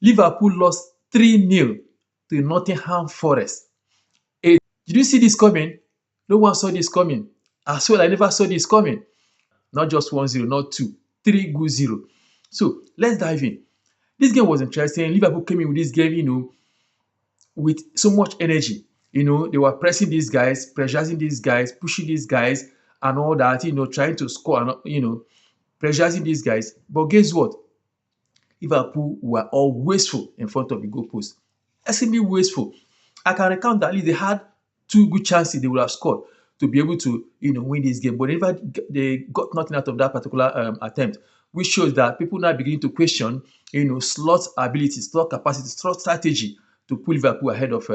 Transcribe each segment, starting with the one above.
Liverpool lost 3-0 to Nottingham Forest. Hey, did you see this coming? No one saw this coming. As well, I never saw this coming. Not just 1-0, not two, 3-0. So let's dive in. This game was interesting. Liverpool came in with this game, with so much energy. They were pressing these guys, pressurizing these guys, pushing these guys, and all that, trying to score and, pressurizing these guys. But guess what? Liverpool were all wasteful in front of the goalpost. Extremely wasteful. I can recount that at least they had two good chances they would have scored to be able to, win this game. But they got nothing out of that particular attempt, which shows that people now begin to question, Slot's ability, slot capacity, slot strategy to pull Liverpool ahead of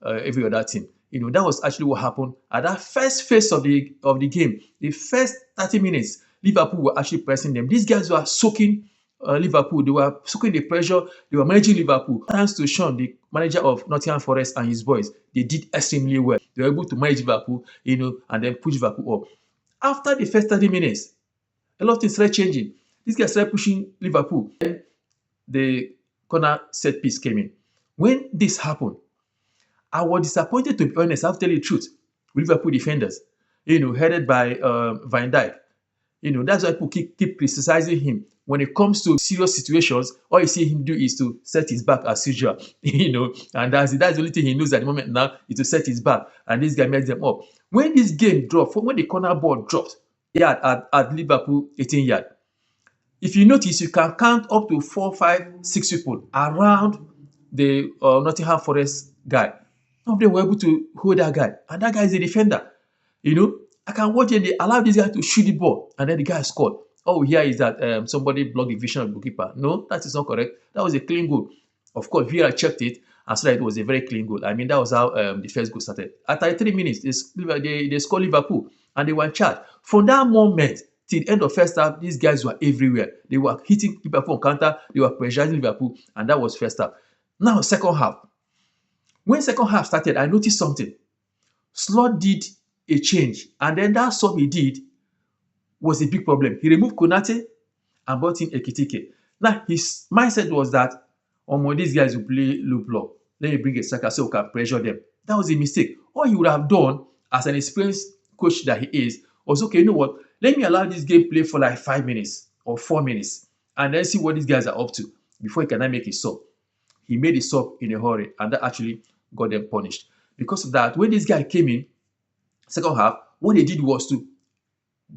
every other team. That was actually what happened at that first phase of the game. The first 30 minutes, Liverpool were actually pressing them. These guys were soaking Liverpool. They were soaking the pressure. They were managing Liverpool. Thanks to Sean, the manager of Nottingham Forest, and his boys, they did extremely well. They were able to manage Liverpool, and then push Liverpool up. After the first 30 minutes, a lot of things started changing. These guys started pushing Liverpool. Then the corner set piece came in. When this happened, I was disappointed, to be honest. I'll tell you the truth, with Liverpool defenders, headed by Van Dijk. That's why people keep criticizing him. When it comes to serious situations, all you see him do is to set his back as usual, and that's the only thing he knows at the moment now, is to set his back, and this guy messed them up. When this game dropped, when the corner ball dropped, at Liverpool 18 yard, if you notice, you can count up to 4, 5, 6 people around the Nottingham Forest guy. None of them were able to hold that guy, and that guy is a defender. I can watch it. They allow this guy to shoot the ball, and then the guy scored. All we hear is that somebody blocked the vision of the goalkeeper. No, that is not correct. That was a clean goal. Of course, VAR checked it and saw that it was a very clean goal. I mean, that was how the first goal started. After 3 minutes, they scored Liverpool, and they were in charge. From that moment till the end of first half, these guys were everywhere. They were hitting Liverpool on counter. They were pressurizing Liverpool, and that was first half. Now, second half. When second half started, I noticed something. Slot did a change, and then that sub he did was a big problem. He removed Konate and brought in Ekitike. Now, his mindset was that, these guys will play low block. Let me bring a striker so we can pressure them. That was a mistake. All he would have done, as an experienced coach that he is, was, okay, you know what? Let me allow this game play for like 5 minutes or 4 minutes, and then see what these guys are up to before he can make a sub. He made a sub in a hurry, and that actually got them punished. Because of that, when this guy came in, second half, what they did was to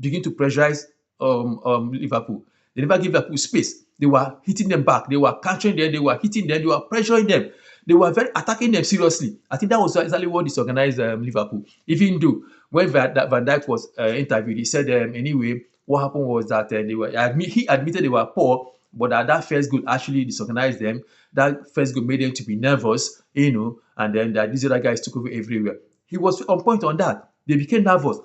begin to pressurize Liverpool. They never gave Liverpool space. They were hitting them back. They were countering them. They were hitting them. They were pressuring them. They were very attacking them seriously. I think that was exactly what disorganized Liverpool. Even though when Van Dijk was interviewed, he said anyway, what happened was that he admitted they were poor, but that first goal actually disorganized them. That first goal made them to be nervous, and then these other guys took over everywhere. He was on point on that. They became nervous.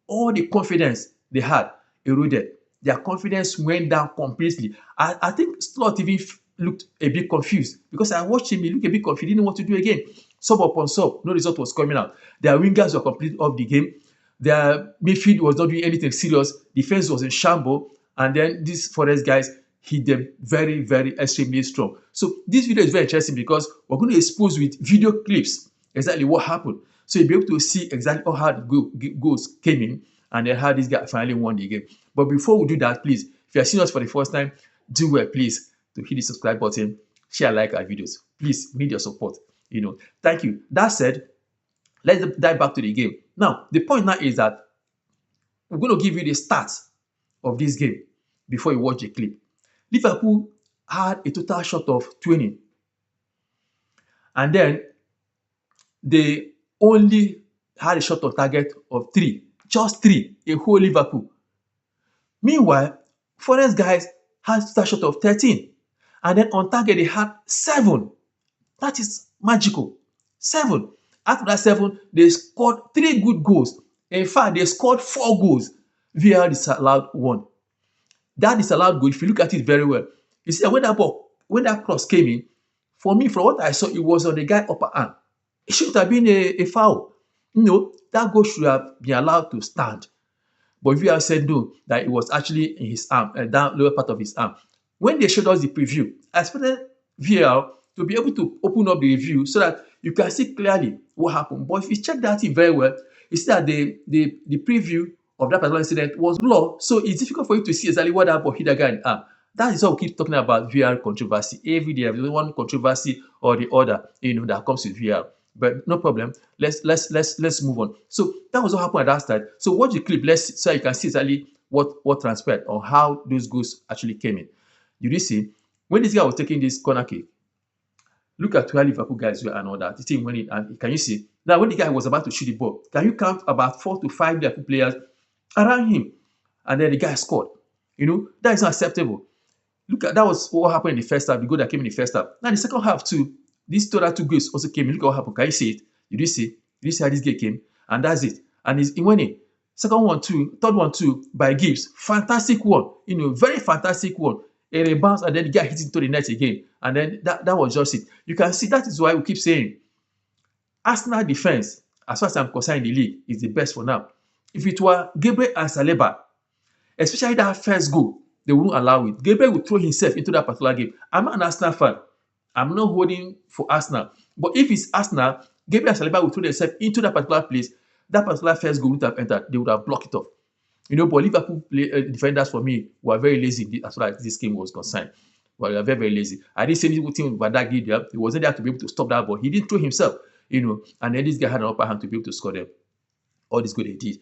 All the confidence they had eroded. Their confidence went down completely. I think Slot even looked a bit confused, because I watched him. He looked a bit confused. He didn't know what to do again. Sub upon sub, no result was coming out. Their wingers were completely off the game. Their midfield was not doing anything serious. Defense was in shambles, and then these Forest guys hit them very, very extremely strong. So this video is very interesting because we're going to expose with video clips exactly what happened. So you'll be able to see exactly how the goals came in, and then how this guy finally won the game. But before we do that, please, if you are seeing us for the first time, do well, please, to hit the subscribe button, share, like our videos. Please, we need your support. Thank you. That said, let's dive back to the game. Now, the point now is that we're going to give you the stats of this game before you watch the clip. Liverpool had a total shot of 20. And then they only had a shot on target of 3. Just 3, a whole Liverpool. Meanwhile, Forest guys had a shot of 13. And then on target, they had 7. That is magical. 7. After that 7, they scored 3 good goals. In fact, they scored 4 goals. VAR disallowed 1. That disallowed goal, if you look at it very well, you see that when that cross came in, for me, from what I saw, it was on the guy's upper arm. It should have been a foul. That goal should have been allowed to stand. But VAR said no, that it was actually in his arm, down lower part of his arm. When they showed us the preview, I expected VAR to be able to open up the review so that you can see clearly what happened. But if you check that thing very well, you see that the preview of that particular incident was blurred. So it's difficult for you to see exactly what happened, hit the guy in the arm. That is why we keep talking about VAR controversy. Every day, there's one controversy or the other, that comes with VAR. But no problem. Let's move on. So that was what happened at that start. So watch the clip. So you can see exactly what transpired or how those goals actually came in. You see, when this guy was taking this corner kick, look at where Liverpool guys were and all that. The team went in, and can you see now when the guy was about to shoot the ball? Can you count about 4 to 5 Liverpool players around him, and then the guy scored? That is not acceptable. Look at that was what happened in the first half. The goal that came in the first half. Now the second half too. These total 2 goals also came in. Look at what happened. Can you see it? Did you see? Did you see how this game came? And that's it. And he went in. Second one too. Third one too by Gibbs. Fantastic one. Very fantastic one. A rebound, and then the guy hit into the net again. And then that was just it. You can see that is why we keep saying Arsenal defense, as far as I'm concerned in the league, is the best for now. If it were Gabriel and Saliba, especially that first goal, they wouldn't allow it. Gabriel would throw himself into that particular game. I'm not an Arsenal fan. I'm not holding for Arsenal. But if it's Arsenal, Gabriel and Saliba would throw themselves into that particular place. That particular first goal would have entered. They would have blocked it off. But Liverpool defenders for me were very lazy as far as this game was concerned. Well, they were very, very lazy. I didn't say anything about that did there. He wasn't there to be able to stop that ball. He didn't throw himself, and then this guy had an upper hand to be able to score them. All this good they did,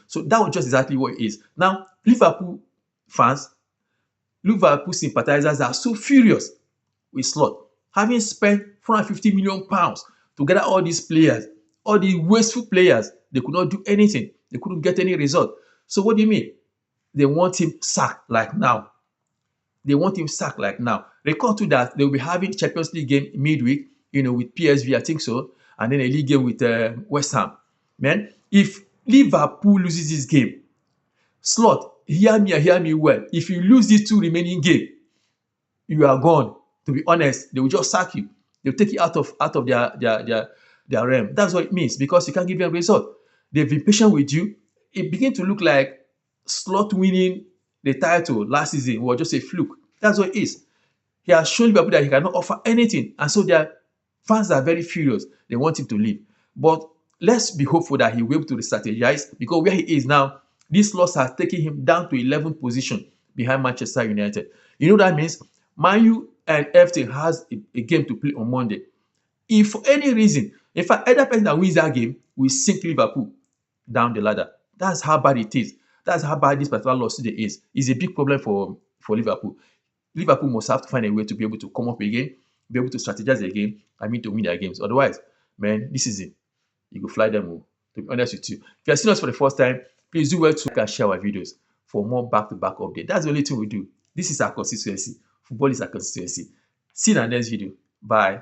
So that was just exactly what it is. Now, Liverpool fans, Liverpool sympathizers are so furious with Slot, having spent £450 million to gather all these players, all the wasteful players. They could not do anything. They couldn't get any result. So what do you mean? They want him sacked like now. They want him sacked like now. Recall too that they will be having Champions League game midweek, with PSV, I think so, and then a league game with West Ham. Man, if Liverpool loses this game, Slot, hear me well. If you lose these 2 remaining games, you are gone. To be honest, they will just sack you. They'll take you out of their realm. That's what it means, because you can't give them a result. They've been patient with you. It begins to look like Slot winning the title last season was just a fluke. That's what it is. He has shown people that he cannot offer anything, and so their fans are very furious. They want him to leave. But let's be hopeful that he will be able to re-strategize, because where he is now, this loss has taken him down to 11th position behind Manchester United. You know what that means? Man U and Everton has a game to play on Monday. If for any reason, in fact, either person that wins that game will sink Liverpool down the ladder. That's how bad it is. That's how bad this particular loss today is. It's a big problem for Liverpool. Liverpool must have to find a way to be able to come up again, be able to strategize again, to win their games. Otherwise, man, this is it. You go fly them. To be honest with you. If you are seeing us for the first time, please do well to like and share our videos for more back-to-back updates. That's the only thing we do. This is our consistency. Football is our consistency. See you in the next video. Bye.